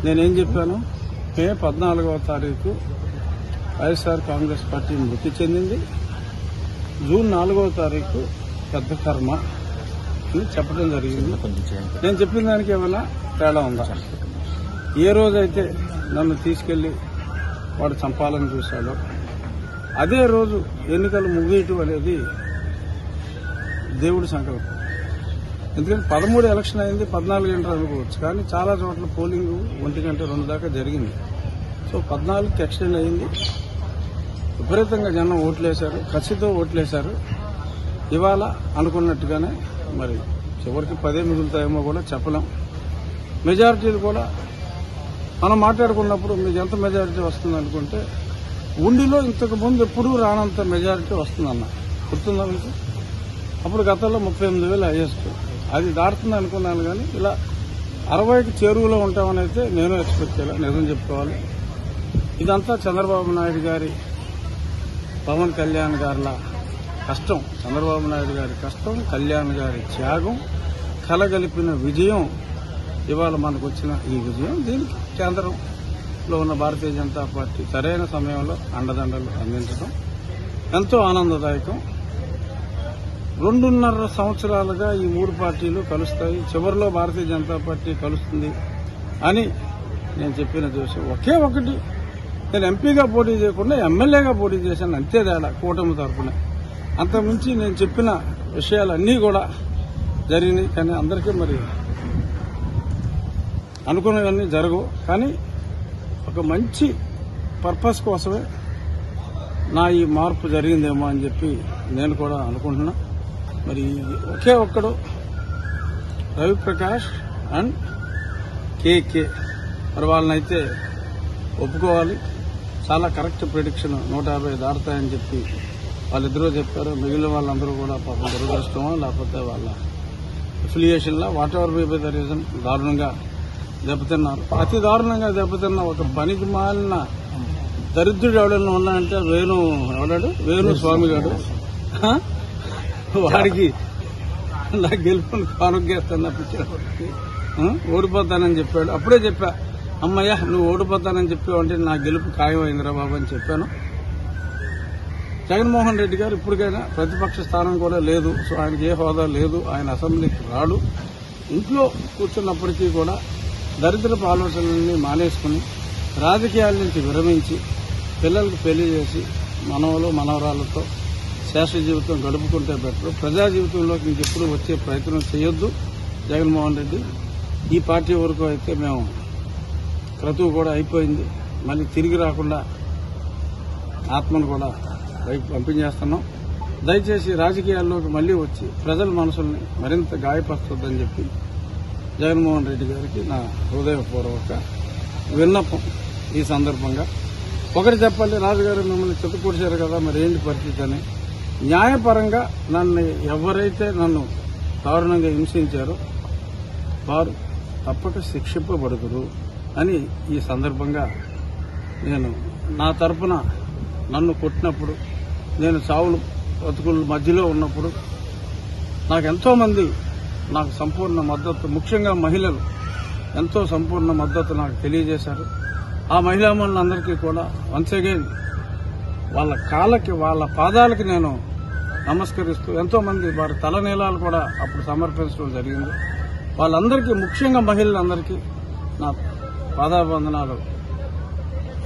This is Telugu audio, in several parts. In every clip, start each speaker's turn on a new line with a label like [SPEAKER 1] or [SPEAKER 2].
[SPEAKER 1] నేనేం చెప్పాను, మే 14వ తారీఖు వైఎస్ఆర్ కాంగ్రెస్ పార్టీ మృతి చెందింది, జూన్ 4వ తారీఖు పెద్ద కర్మ అని చెప్పడం జరిగింది. నేను చెప్పిన దానికి ఏమైనా తేడా ఉందా? ఏ రోజైతే నన్ను తీసుకెళ్లి వాడు చంపాలని చూశాడో అదే రోజు ఎన్నికలు ముగియటం అనేది దేవుడి సంకల్పం. ఎందుకంటే 13 ఎలక్షన్ అయింది, 14 గంటలు అనుకోవచ్చు, కానీ చాలా చోట్ల పోలింగ్ 1 గంట 2 దాకా జరిగింది. సో 14కి ఎక్స్టెండ్ అయింది. విపరీతంగా జనం ఓట్లేశారు, కసితో ఓట్లేశారు. ఇవాళ అనుకున్నట్టుగానే మరి చివరికి 10 మిగులుతాయేమో కూడా చెప్పలేం. మెజారిటీలు కూడా మనం మాట్లాడుకున్నప్పుడు మీకు ఎంత మెజారిటీ వస్తుంది అనుకుంటే ఉండిలో ఇంతకు ముందు ఎప్పుడూ రానంత మెజారిటీ వస్తుందన్న గుర్తుందా మీకు? అప్పుడు గతంలో 38,000 హైయెస్ట్, అది దాటుతుంది అనుకున్నాను. కానీ ఇలా 60కి చేరువలో ఉంటామని అయితే నేను ఎక్స్పెక్ట్ చేయాలి, నిజం చెప్పుకోవాలి. ఇదంతా చంద్రబాబు నాయుడు గారి, పవన్ కళ్యాణ్ గారిల కష్టం, చంద్రబాబు నాయుడు గారి కష్టం, కళ్యాణ్ గారి త్యాగం కలగలిపిన విజయం. ఇవాళ మనకు వచ్చిన ఈ విజయం, దీనికి కేంద్రంలో ఉన్న భారతీయ జనతా పార్టీ సరైన సమయంలో అండదండలు అందించడం ఎంతో ఆనందదాయకం. 2.5 సంవత్సరాలుగా ఈ 3 పార్టీలు కలుస్తాయి, చివరిలో భారతీయ జనతా పార్టీ కలుస్తుంది అని నేను చెప్పిన విషయం ఒకే ఒకటి, నేను ఎంపీగా పోటీ చేయకుండా ఎమ్మెల్యేగా పోటీ చేశాను, అంతే తేడా కూటమి తరఫున. అంతకుమించి నేను చెప్పిన విషయాలన్నీ కూడా జరిగినాయి. కానీ అందరికీ మరి అనుకున్నవన్నీ జరగవు. కానీ ఒక మంచి పర్పస్ కోసమే నా ఈ మార్పు జరిగిందేమో అని చెప్పి నేను కూడా అనుకుంటున్నా. మరి ఒకే ఒక్కడు రవిప్రకాష్ అండ్ కేకే, మరి వాళ్ళనైతే ఒప్పుకోవాలి. చాలా కరెక్ట్ ప్రిడిక్షన్, 150 దాటుతాయని చెప్పి వాళ్ళిద్దరూ చెప్పారు. మిగిలిన వాళ్ళందరూ కూడా పాపం దురదృష్టమో లేకపోతే వాళ్ళ అఫిలియేషన్లో whatever be by the reason దారుణంగా దెబ్బతిన్నారు. అతి దారుణంగా దెబ్బతిన్న ఒక పనికి మాలిన దరిద్రుడు ఎవడన్నా ఉన్నాయంటే వేణు స్వామి గారు. వాడికి నా గెలుపుని కానుగేస్తాను తప్పించేవాడికి ఓడిపోతానని చెప్పాడు. అప్పుడే చెప్పా, అమ్మయ్య నువ్వు ఓడిపోతానని చెప్పావంటే నా గెలుపు ఖాయమైందిరా బాబు అని చెప్పాను. జగన్మోహన్ రెడ్డి గారు ఇప్పటికైనా ప్రతిపక్ష స్థానం కూడా లేదు, సో ఆయనకి ఏ హోదా లేదు, ఆయన అసెంబ్లీకి రాడు. ఇంట్లో కూర్చున్నప్పటికీ కూడా దరిద్రపు ఆలోచనలన్నీ మానేసుకుని రాజకీయాల నుంచి విరమించి పిల్లలకు పెళ్లి చేసి మనవలు మనవరాలతో శాశ్వత జీవితం గడుపుకుంటే బెటర్. ప్రజా జీవితంలోకి ఇంకెప్పుడు వచ్చే ప్రయత్నం చేయొద్దు జగన్మోహన్ రెడ్డి. ఈ పార్టీ వరకు అయితే మేము క్రతువు కూడా అయిపోయింది, మళ్ళీ తిరిగి రాకుండా ఆత్మను కూడా బయట పంపించేస్తున్నాం. దయచేసి రాజకీయాల్లోకి మళ్లీ వచ్చి ప్రజల మనసుల్ని మరింత గాయపరచొద్దని చెప్పి జగన్మోహన్ రెడ్డి గారికి నా హృదయపూర్వక విన్నపం. ఈ సందర్భంగా ఒకటి చెప్పాలి, రాజుగారు మిమ్మల్ని చెత్తపూడ్చారు కదా, మరి ఏంటి పరిస్థితి అని. న్యాయపరంగా ఎవరైతే నన్ను దారుణంగా హింసించారో వారు తప్పక శిక్షింపబడుతురు అని ఈ సందర్భంగా నేను నా తరపున నన్ను కొట్టినప్పుడు, నేను చావులు బతుకుల మధ్యలో ఉన్నప్పుడు నాకెంతో మంది నాకు సంపూర్ణ మద్దతు, ముఖ్యంగా మహిళలు ఎంతో సంపూర్ణ మద్దతు నాకు తెలియజేశారు. ఆ మహిళామణులందరికీ కూడా వన్స్ అగైన్ వాళ్ళ కాళ్ళకి, వాళ్ళ పాదాలకి నేను నమస్కరిస్తూ, ఎంతో మంది వారి తలనీలాలు కూడా అప్పుడు సమర్పించడం జరిగింది. వాళ్ళందరికీ, ముఖ్యంగా మహిళలందరికీ నా పాదాబంధనాలు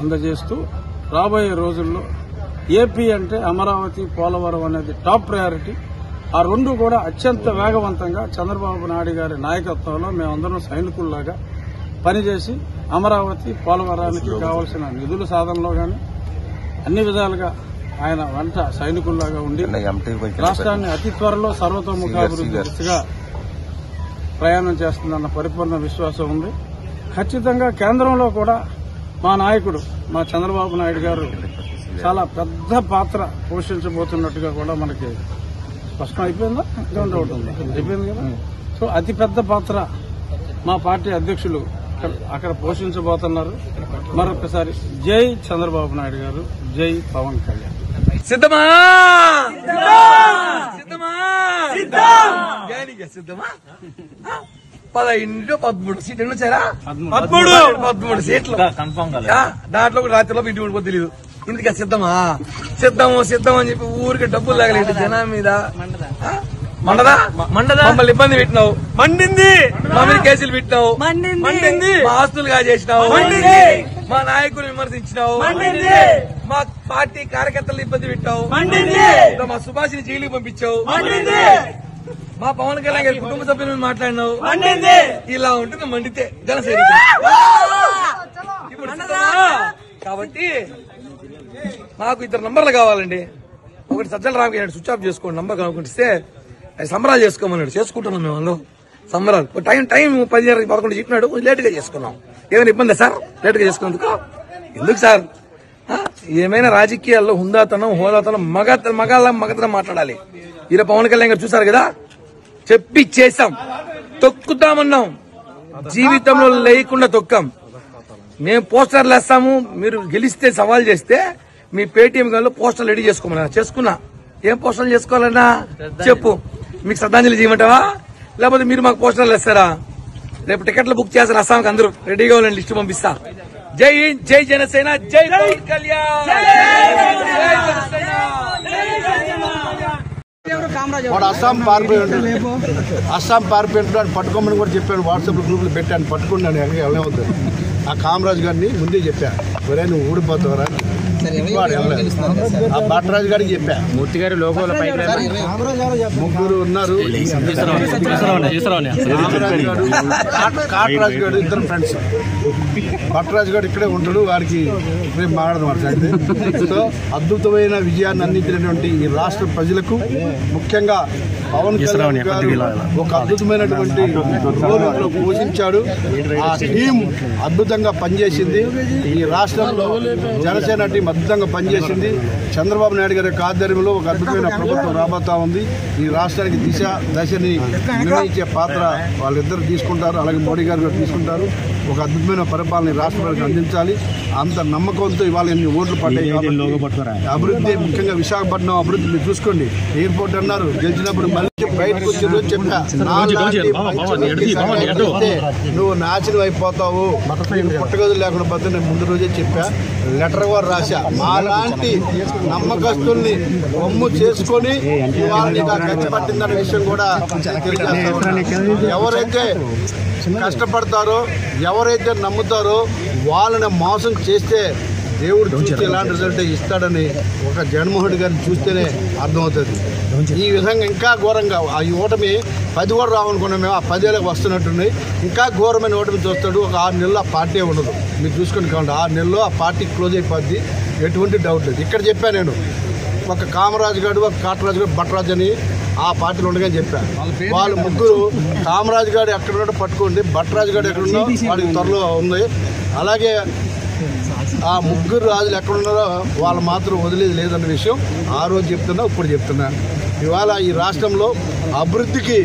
[SPEAKER 1] అందజేస్తూ రాబోయే రోజుల్లో ఏపీ అంటే అమరావతి, పోలవరం అనేది టాప్ ప్రయారిటీ. ఆ రెండు కూడా అత్యంత వేగవంతంగా చంద్రబాబు నాయుడు గారి నాయకత్వంలో మేమందరం సైనికుల్లాగా పనిచేసి అమరావతి, పోలవరానికి కావాల్సిన నిధుల సాధనలో గాని అన్ని విధాలుగా ఆయన వెంట సైనికుల్లాగా ఉండి రాష్ట్రాన్ని అతి త్వరలో సర్వతోముఖాభివృద్ధి దిశగా ప్రయాణం చేస్తుందన్న పరిపూర్ణ విశ్వాసం ఉంది. ఖచ్చితంగా కేంద్రంలో కూడా మా నాయకుడు, మా చంద్రబాబు నాయుడు గారు చాలా పెద్ద పాత్ర పోషించబోతున్నట్టుగా కూడా మనకి స్పష్టం అయిపోయిందా? ఇంకా ఒకటి ఉంది, అయిపోయింది కదా. సో అతి పెద్ద పాత్ర మా పార్టీ అధ్యక్షులు అక్కడ పోషించబోతున్నారు. మరొకసారి జై చంద్రబాబు నాయుడు గారు, జై పవన్ కళ్యాణ్.
[SPEAKER 2] సిద్ధమా సిద్ధమా సిద్ధమా సిద్ధమా 13 సీట్లు వచ్చారా? 13 సీట్లు. దాంట్లో కూడా రాత్రిలో ఇంటి ఉండిపోతే తెలియదు. ఇందుకే సిద్ధమా అని చెప్పి ఊరికి డబ్బులు లాగలేదు జనం మీద. మండదా మమ్మల్ని ఇబ్బంది పెట్టినావు, మండింది. మమ్మల్ని కేసులు పెట్టినావు, మండింది. మా ఆస్తులుగా చేసినావు, మా నాయకులు విమర్శించినావు, మా పార్టీ కార్యకర్తలు ఇబ్బంది పెట్టావు, మా సుభాషిని జైలుకి పంపించావు, మా పవన్ కళ్యాణ్ గారి కుటుంబ సభ్యులను మాట్లాడినావు. ఇలా ఉంటుంది మండితే జనసేన. ఇప్పుడు కాబట్టి నాకు 2 నంబర్లు కావాలండి. ఒకటి సజ్జల రామకృష్ణ స్విచ్ ఆఫ్ చేసుకోండి, నంబర్ కానుకుంటే అది సంబరాలు చేసుకోమన్నాడు. చేసుకుంటున్నాం మేము అందులో సంబరాలు. టైం 10:11 చెప్పినాడు, లేట్ గా చేసుకున్నాం. ఏమైనా ఇబ్బంది సార్ లేట్ గా చేసుకున్నందుకు? ఎందుకు సార్? ఏమైనా రాజకీయాల్లో హుందాతనం హోదాతనం మగతనం మాట్లాడాలి. ఈయన పవన్ కళ్యాణ్ గారు చూసారు కదా, చెప్పి చేశాం, తొక్కుతామన్నాం, జీవితంలో లేకుండా తొక్కాం. మేము పోస్టర్లు వేస్తాము, మీరు గెలిస్తే సవాల్ చేస్తే మీ పేటీఎం గాలో పోస్టర్లు రెడీ చేసుకోమన్నా. చేసుకున్నా. ఏం పోస్టర్లు చేసుకోవాలన్నా చెప్పు. మీకు శ్రద్ధాంజలి చేయమంటావా, లేకపోతే మీరు మాకు పోస్టర్లు వేస్తారా? రేపు టికెట్లు బుక్ చేస్తారు అస్సాంకి, అందరూ రెడీగా ఉండండి, లిస్టు పంపిస్తా. జై హింద్, జై జనసేన, జై పవన్ కళ్యాణ్.
[SPEAKER 3] వాడు అస్సాం పారిపోయింటాడు పట్టుకోమని కూడా చెప్పాను. వాట్సాప్ గ్రూపులు పెట్టాను, పట్టుకున్నాను. వెళ్ళవద్దు. ఆ కామరాజు గారిని ముందే చెప్పా, ఒరే నువ్వు ఊడిపోతావరా. ఆ భట్రాజు గారికి చెప్పా,
[SPEAKER 4] మూర్తి గారి లోగోల
[SPEAKER 3] ముగ్గురు ఉన్నారు. కాటరాజు గారు 2 ఫ్రెండ్స్. భట్రాజు గారు ఇక్కడే ఉంటాడు, వారికి రేపు మాట్లాడదాం. సో అద్భుతమైన విజయాన్ని అందించినటువంటి ఈ రాష్ట్ర ప్రజలకు, ముఖ్యంగా పవన్ కళ్యాణ్ గారు ఒక అద్భుతమైనటువంటి రోల్ పోషించాడు. ఆ టీం అద్భుతంగా పనిచేసింది. ఈ రాష్ట్రంలో జనసేన టీం అద్భుతంగా పనిచేసింది. చంద్రబాబు నాయుడు గారి యొక్క ఆధ్వర్యంలో ఒక అద్భుతమైన ప్రభుత్వం రాబోతా ఉంది. ఈ రాష్ట్రానికి దశని నిర్ణయించే పాత్ర వాళ్ళిద్దరు తీసుకుంటారు, అలాగే మోడీ గారు కూడా తీసుకుంటారు. ఒక అద్భుతమైన పరిపాలన రాష్ట్ర ప్రజలకు అందించాలి. అంత నమ్మకంతో ఇవాళ ఎన్ని ఓట్లు పడ్డాయి. అభివృద్ధి, ముఖ్యంగా విశాఖపట్నం అభివృద్ధి మీరు చూసుకోండి. ఎయిర్పోర్ట్ అన్నారు, గెలిచినప్పుడు మళ్ళీ బయటకు వచ్చి రోజు చెప్పా, నువ్వు నాశనం అయిపోతావు, పుట్టగదులు లేకుండా పోతే నేను ముందు రోజే చెప్పా. లెటర్ కూడా రాశా. మాలాంటి నమ్మకస్తుల్ని బొమ్ము చేసుకొని వాళ్ళని ఖర్చు పట్టిందన్న విషయం కూడా ఎవరైతే కష్టపడతారో, ఎవరైతే నమ్ముతారో వాళ్ళని మోసం చేస్తే దేవుడు చూసి ఎలాంటి రిజల్ట్ ఇస్తాడని ఒక జగన్మోహన్ రెడ్డి గారిని చూస్తేనే అర్థమవుతుంది. ఈ విధంగా ఇంకా ఘోరంగా ఈ ఓటమి 10 కూడా రావనుకున్నాం మేము, ఆ 10 వస్తున్నట్టున్నాయి. ఇంకా ఘోరమైన ఓటమి చూస్తాడు. ఒక 6 నెలలు ఆ పార్టీ ఉండదు. మీరు చూసుకొని కావండి, 6 నెలల్లో ఆ పార్టీ క్లోజ్ అయిపోద్ది, ఎటువంటి డౌట్ లేదు. ఇక్కడ చెప్పా నేను, ఒక కామరాజు గారు, ఒక కాటరాజు గారు, భట్రాజు అని ఆ పార్టీలో ఉండగానే చెప్పా. వాళ్ళు ముగ్గురు, కామరాజు గారు ఎక్కడున్నాడో పట్టుకోండి, భట్రాజు గారు ఎక్కడున్నా వాడికి త్వరలో ఉంది. అలాగే ఆ ముగ్గురు రాజులు ఎక్కడున్నారో వాళ్ళు మాత్రం వదిలేదు లేదన్న విషయం ఆ రోజు చెప్తున్నా, ఇప్పుడు చెప్తున్నా. ఇవాళ ఈ రాష్ట్రంలో అభివృద్ధికి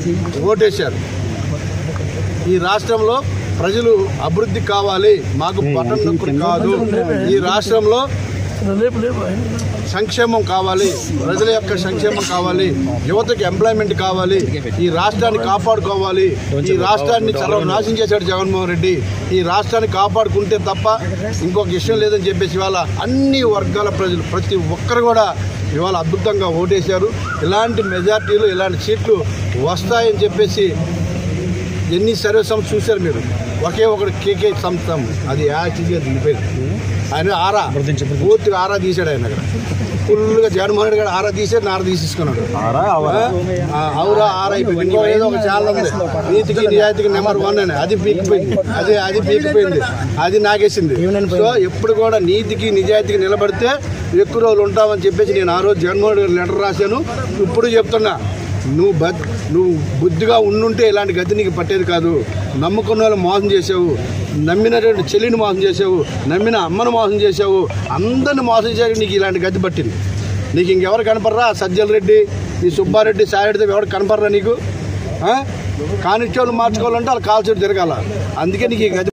[SPEAKER 3] ఓటేశారు. ఈ రాష్ట్రంలో ప్రజలు అభివృద్ధి కావాలి, మాకు బటన్ నొక్కుడు కాదు. ఈ రాష్ట్రంలో సంక్షేమం కావాలి, ప్రజల యొక్క సంక్షేమం కావాలి, యువతకి ఎంప్లాయ్మెంట్ కావాలి, ఈ రాష్ట్రాన్ని కాపాడుకోవాలి. ఈ రాష్ట్రాన్ని సర్వనాశనం చేశాడు జగన్మోహన్ రెడ్డి. ఈ రాష్ట్రాన్ని కాపాడుకుంటే తప్ప ఇంకొక విషయం లేదని చెప్పేసి ఇవాళ అన్ని వర్గాల ప్రజలు, ప్రతి ఒక్కరు కూడా ఇవాళ అద్భుతంగా ఓటేశారు. ఇలాంటి మెజార్టీలు, ఇలాంటి సీట్లు వస్తాయని చెప్పేసి ఎన్ని సర్వే సంస్థ చూశారు మీరు. ఒకే ఒకటి కేకే సంస్థ, అది యాక్చువల్గా దిగిపోయింది. ఆయన ఆరా పూర్తిగా ఆరా తీశాడు. ఆయన అక్కడ ఫుల్గా జగన్మోహన్ రెడ్డి గారు ఆరా తీసాడు, నార తీసేసుకున్నాడు. అవురా ఆరా అయిపోయింది. ఇంకో ఏదో ఒక ఛానల్ ఉంది, నీతికి నిజాయితీకి నెంబర్ 1 అని, అది పీకిపోయింది. అది పీకిపోయింది, అది నాగేసింది. సో ఎప్పుడు కూడా నీతికి నిజాయితీకి నిలబడితే ఎక్కువ రోజులు ఉంటామని చెప్పేసి నేను ఆ రోజు జగన్మోహన్ రెడ్డి గారు లెటర్ రాశాను. ఇప్పుడు చెప్తున్నా, నువ్వు బుద్ధిగా ఉండుంటే ఇలాంటి గతి నీకు పట్టేది కాదు. నమ్ముకున్న వాళ్ళు మోసం చేసావు, నమ్మినటువంటి చెల్లిని మోసం చేసావు, నమ్మిన అమ్మను మోసం చేసావు, అందరిని మోసం చేసి నీకు ఇలాంటి గతి పట్టింది. నీకు ఇంకెవరు కనపడరా? సజ్జల రెడ్డి, ఈ సుబ్బారెడ్డి, సాయిరెడ్డితో ఎవరు కనపడరా నీకు? కానిస్టేబుల్ మార్చుకోవాలంటే వాళ్ళు కాల్చుడు తిరగాల. అందుకే నీకు ఈ గతి